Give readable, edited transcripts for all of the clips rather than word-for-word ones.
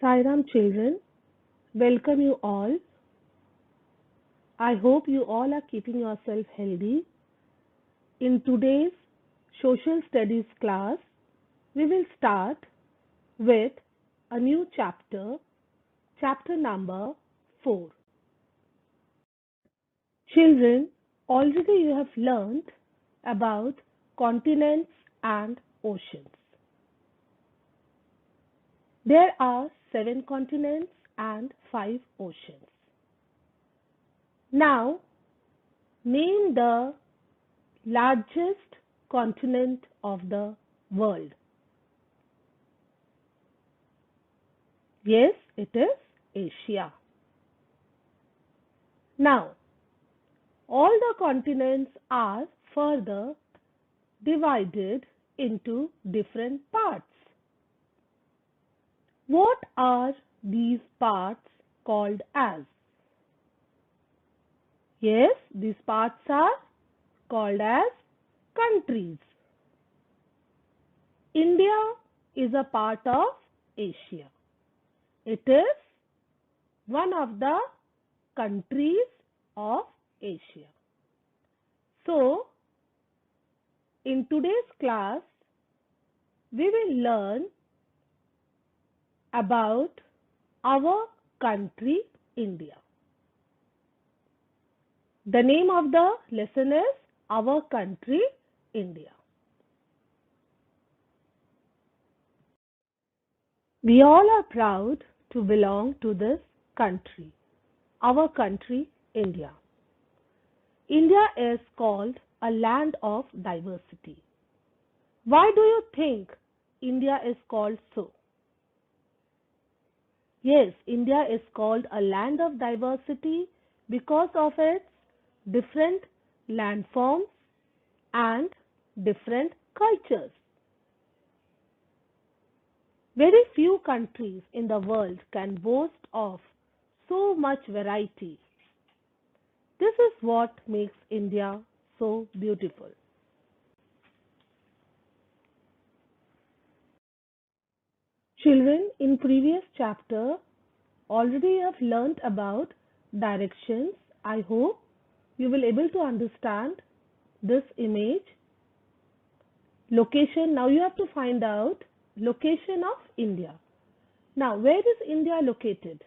Sairam children, welcome you all. I hope you all are keeping yourself healthy. In today's social studies class, we will start with a new chapter number 4. Children, already you have learned about continents and oceans. There are 7 continents and 5 oceans. Now, name the largest continent of the world. Yes, it is Asia. Now, all the continents are further divided into different parts. What are these parts called as? Yes, these parts are called as countries. India is a part of Asia. It is one of the countries of Asia. So, in today's class, we will learn about our country, India. The name of the lesson is Our Country, India. We all are proud to belong to this country, our country, India. India is called a land of diversity. Why do you think India is called so? Yes, India is called a land of diversity because of its different landforms and different cultures. Very few countries in the world can boast of so much variety. This is what makes India so beautiful. Children, in previous chapter, already you have learnt about directions. I hope you will able to understand this image. Location, now you have to find out location of India. Now, where is India located?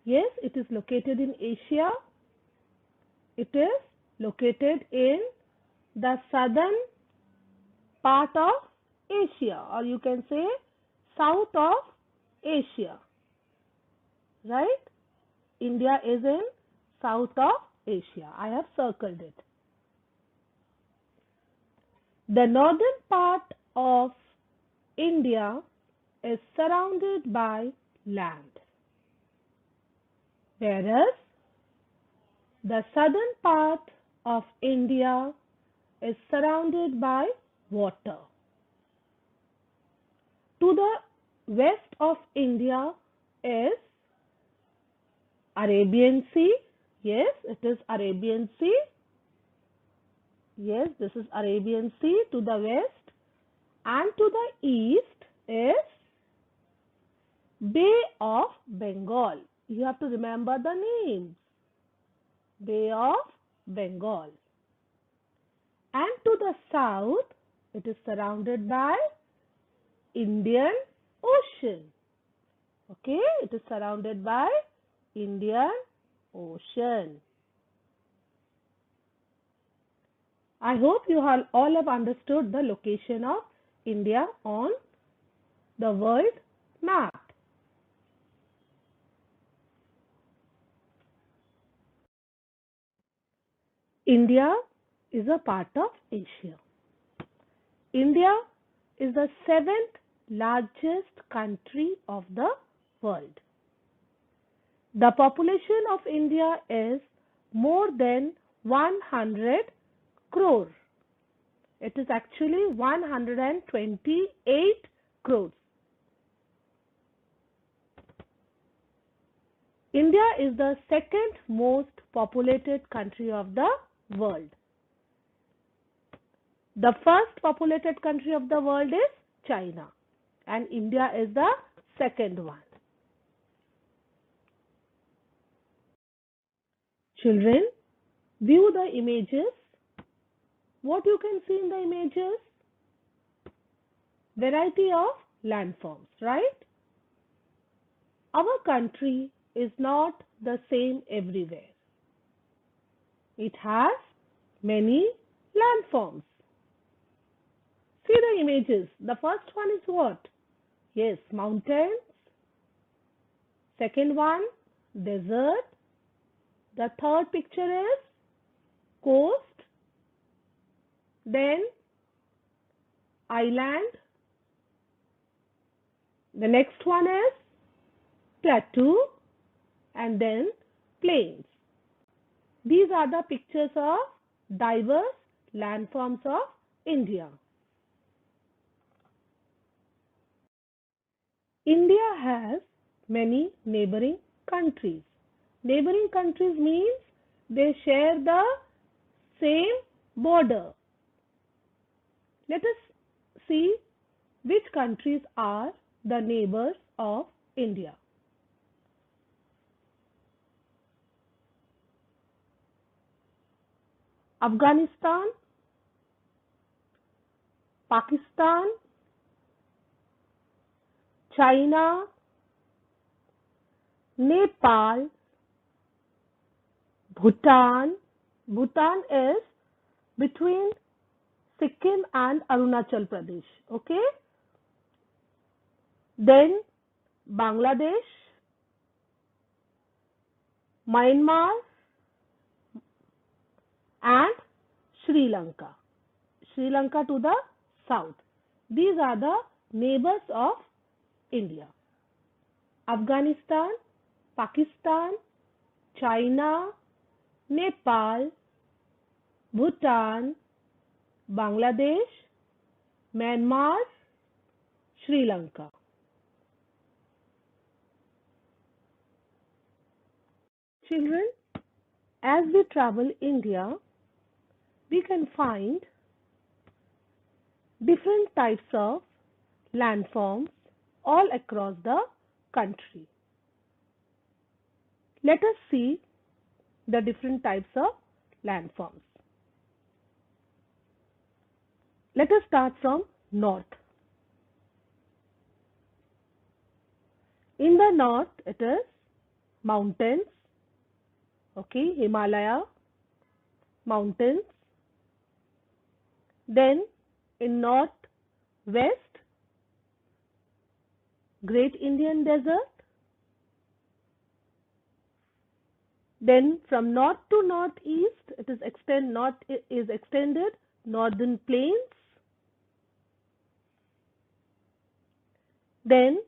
Yes, it is located in Asia. It is located in the southern part of Asia, or you can say south of Asia. Right? India is in south of Asia. I have circled it. The northern part of India is surrounded by land, whereas the southern part of India is surrounded by water. To the west of India is Arabian Sea. Yes, it is Arabian Sea. Yes, this is Arabian Sea to the west, and to the east is Bay of Bengal. You have to remember the names. Bay of Bengal. And to the south, it is surrounded by Indian Ocean. Okay, it is surrounded by Indian Ocean. I hope you all have understood the location of India on the world map. India is a part of Asia. India is the 7th largest country of the world. The population of India is more than 100 crore. It is actually 128 crores. India is the 2nd most populated country of the world. The first populated country of the world is China, and India is the second one. Children, view the images. What you can see in the images? Variety of landforms, right? Our country is not the same everywhere. It has many landforms. See the images. The first one is what? Yes, mountains. Second one, desert. The third picture is coast. Then island. The next one is plateau, and then plains. These are the pictures of diverse landforms of India. India has many neighboring countries. Neighboring countries means they share the same border. Let us see which countries are the neighbors of India. Afghanistan, Pakistan, China, Nepal, Bhutan. Bhutan is between Sikkim and Arunachal Pradesh. Okay. Then Bangladesh, Myanmar, and Sri Lanka. Sri Lanka to the south. These are the neighbors of India. Afghanistan, Pakistan, China, Nepal, Bhutan, Bangladesh, Myanmar, Sri Lanka. Children, as we travel India, we can find different types of landforms all across the country. Let us see the different types of landforms. Let us start from north. In the north, it is mountains. Okay, Himalaya, mountains. Then in north west, Great Indian Desert. Then from north to northeast, it is extended northern plains. Then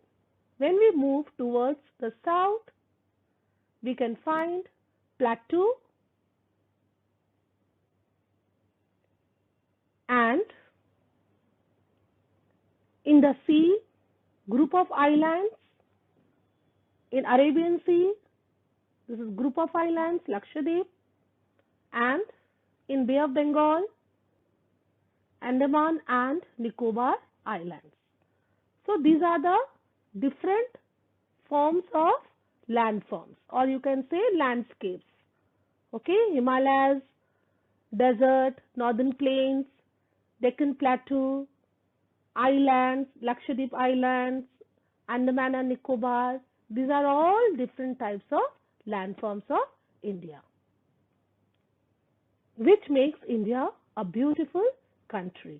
when we move towards the south, we can find plateau and in the sea, group of islands. In Arabian Sea, this is group of islands, Lakshadweep, and in Bay of Bengal, Andaman and Nicobar Islands. So these are the different forms of landforms, or you can say landscapes. Okay, Himalayas, desert, northern plains, Deccan Plateau, islands, Lakshadweep Islands, Andaman and Nicobar. These are all different types of landforms of India, which makes India a beautiful country.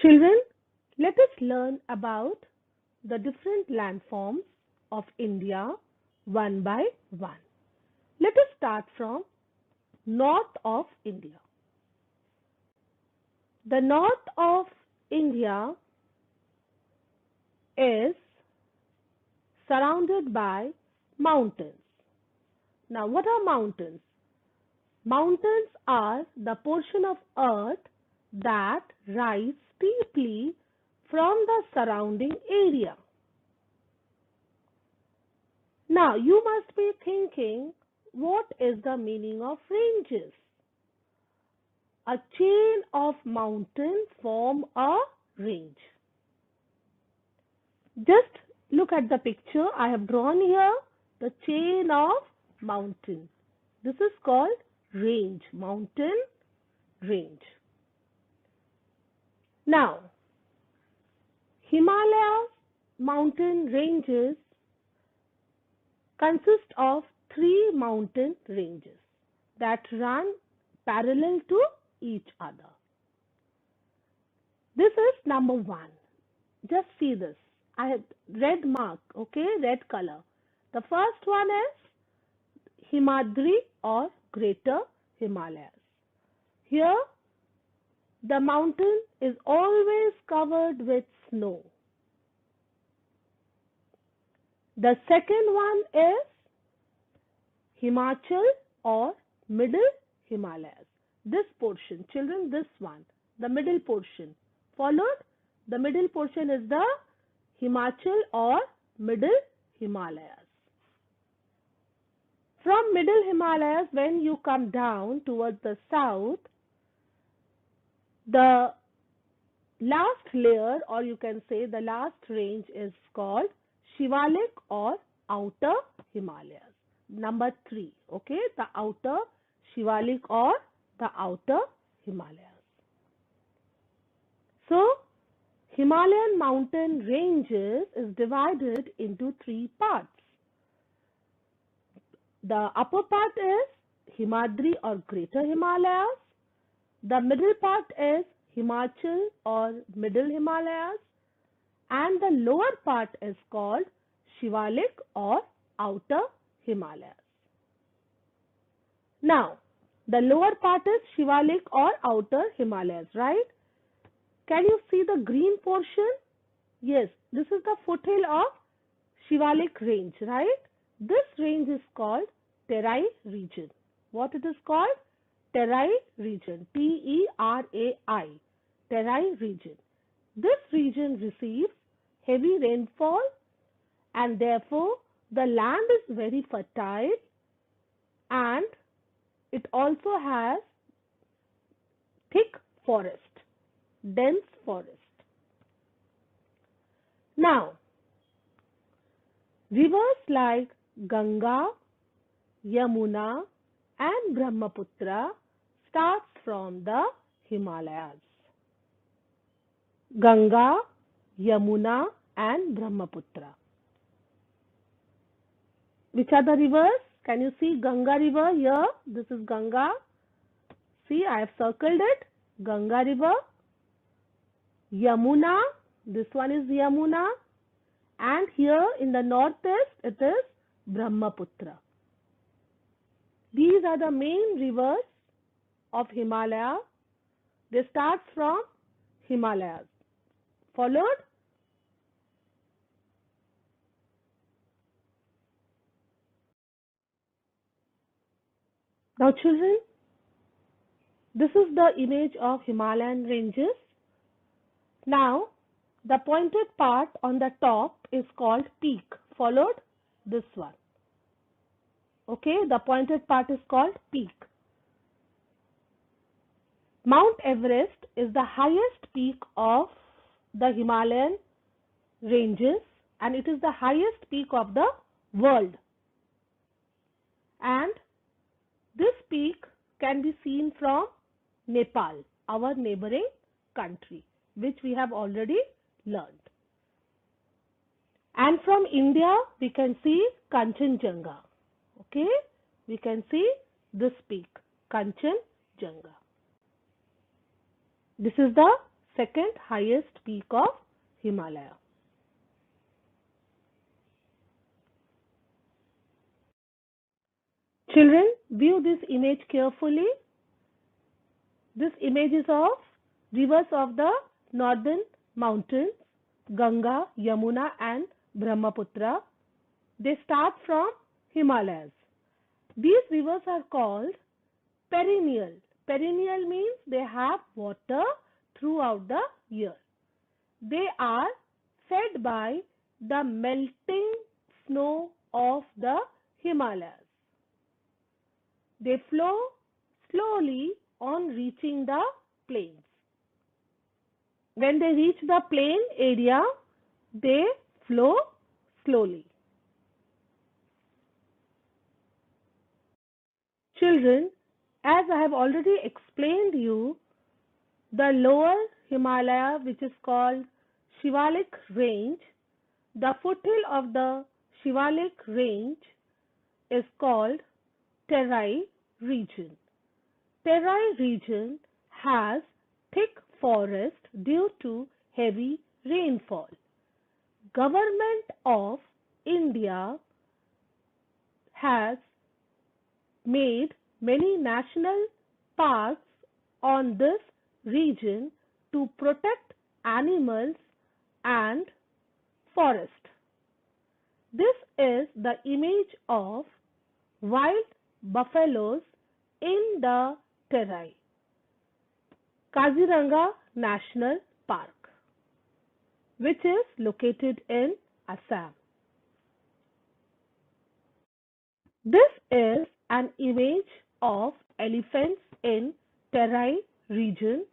Children, let us learn about the different landforms of India one by one. Let us start from north of India. The north of India is surrounded by mountains. Now, what are mountains? Mountains are the portion of earth that rise steeply from the surrounding area. Now, you must be thinking, what is the meaning of ranges? A chain of mountains form a range. Just look at the picture. I have drawn here the chain of mountain. This is called range, mountain range. Now, Himalaya mountain ranges consist of 3 mountain ranges that run parallel to each other. This is number 1. Just see this. I have red mark, okay, red color. The first one is Himadri or Greater Himalayas. Here, the mountain is always covered with snow. The second one is Himachal or Middle Himalayas. This portion, children, this one, the middle portion. Followed, the middle portion is the Himachal or Middle Himalayas. From Middle Himalayas, when you come down towards the south, the last layer, or you can say the last range, is called Shivalik or Outer Himalayas. Number 3, okay, the Outer Shivalik or the Outer Himalayas. So, Himalayan mountain ranges is divided into 3 parts. The upper part is Himadri or Greater Himalayas. The middle part is Himachal or Middle Himalayas. And the lower part is called Shivalik or Outer Himalayas. Now, the lower part is Shivalik or Outer Himalayas, right? Can you see the green portion? Yes, this is the foothill of Shivalik range, right? This range is called Terai region. What it is called? Terai region. T-E-R-A-I. Terai region. This region receives heavy rainfall and therefore the land is very fertile and it also has thick forest, dense forest. Now, rivers like Ganga, Yamuna and Brahmaputra starts from the Himalayas. Ganga, Yamuna and Brahmaputra. Which are the rivers? Can you see Ganga river here? This is Ganga. See, I have circled it. Ganga river. Yamuna. This one is Yamuna. And here in the northeast, it is Brahmaputra. These are the main rivers of Himalaya. They start from Himalayas. Followed? Now children, this is the image of Himalayan ranges. Now, the pointed part on the top is called peak. Followed? This one. Okay, the pointed part is called peak. Mount Everest is the highest peak of the Himalayan ranges and it is the highest peak of the world. And this peak can be seen from Nepal, our neighboring country, which we have already learned. And from India, we can see Kanchenjunga. Okay, we can see this peak, Kanchenjunga. This is the second highest peak of Himalaya. Children, view this image carefully. This image is of rivers of the northern mountains, Ganga, Yamuna and Brahmaputra. They start from Himalayas. These rivers are called perennial. Perennial means they have water throughout the year. They are fed by the melting snow of the Himalayas. They flow slowly on reaching the plains. when they reach the plain area, they flow slowly. Children, as I have already explained you, the lower Himalaya, which is called Shivalik range, the foothill of the Shivalik range is called Terai region. Terai region has thick forest due to heavy rainfall. Government of India has made many national parks on this region to protect animals and forest. This is the image of wild buffaloes in the Terai, Kaziranga National Park, which is located in Assam. This is an image of elephants in Terai region,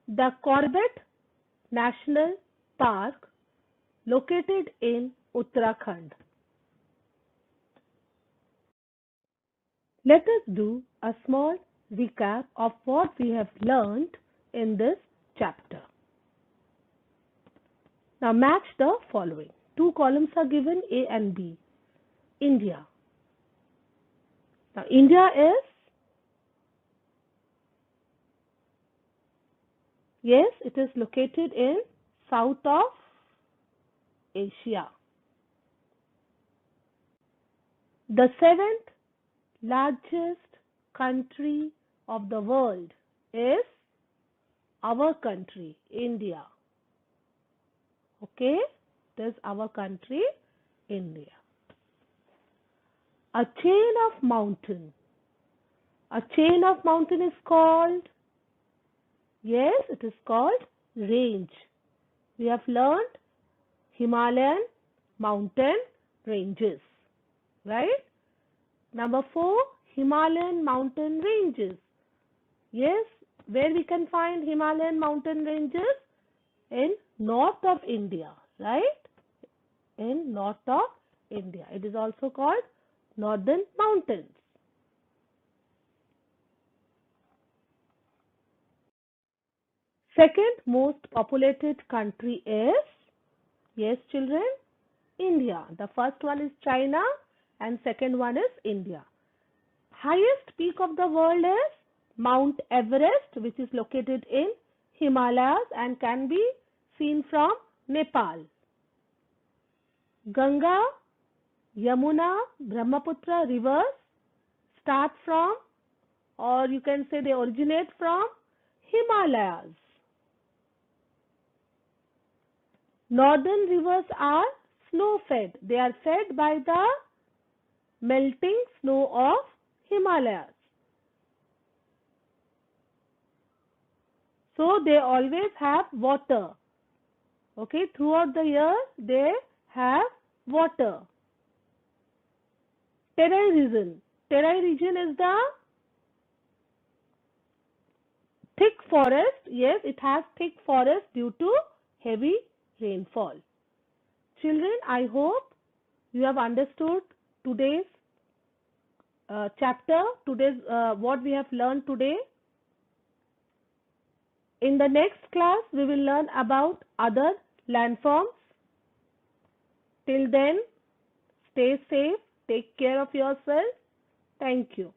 the Corbett National Park located in Uttarakhand. Let us do a small recap of what we have learned in this chapter. Now match the following. Two columns are given, A and B. India. Now India is, yes, it is located in south of Asia. The seventh largest country of the world is our country, India. Okay, this is our country, India. A chain of mountain. A chain of mountain is called, yes, it is called range. We have learned Himalayan mountain ranges, right? Number 4, Himalayan mountain ranges. Yes, where we can find Himalayan mountain ranges? In north of India, right? In north of India. It is also called Northern Mountains. Second most populated country is, yes children, India. The first one is China and second one is India. Highest peak of the world is Mount Everest, which is located in Himalayas and can be seen from Nepal. Ganga, Yamuna, Brahmaputra rivers start from, or you can say they originate from, Himalayas. Northern rivers are snow fed. They are fed by the melting snow of Himalayas. So they always have water. Okay, throughout the year they have water. Terai region. Terai region is the thick forest. Yes, it has thick forest due to heavy rainfall. Children, I hope you have understood today's chapter, what we have learned today. In the next class, we will learn about other landforms. Till then, stay safe, take care of yourself. Thank you.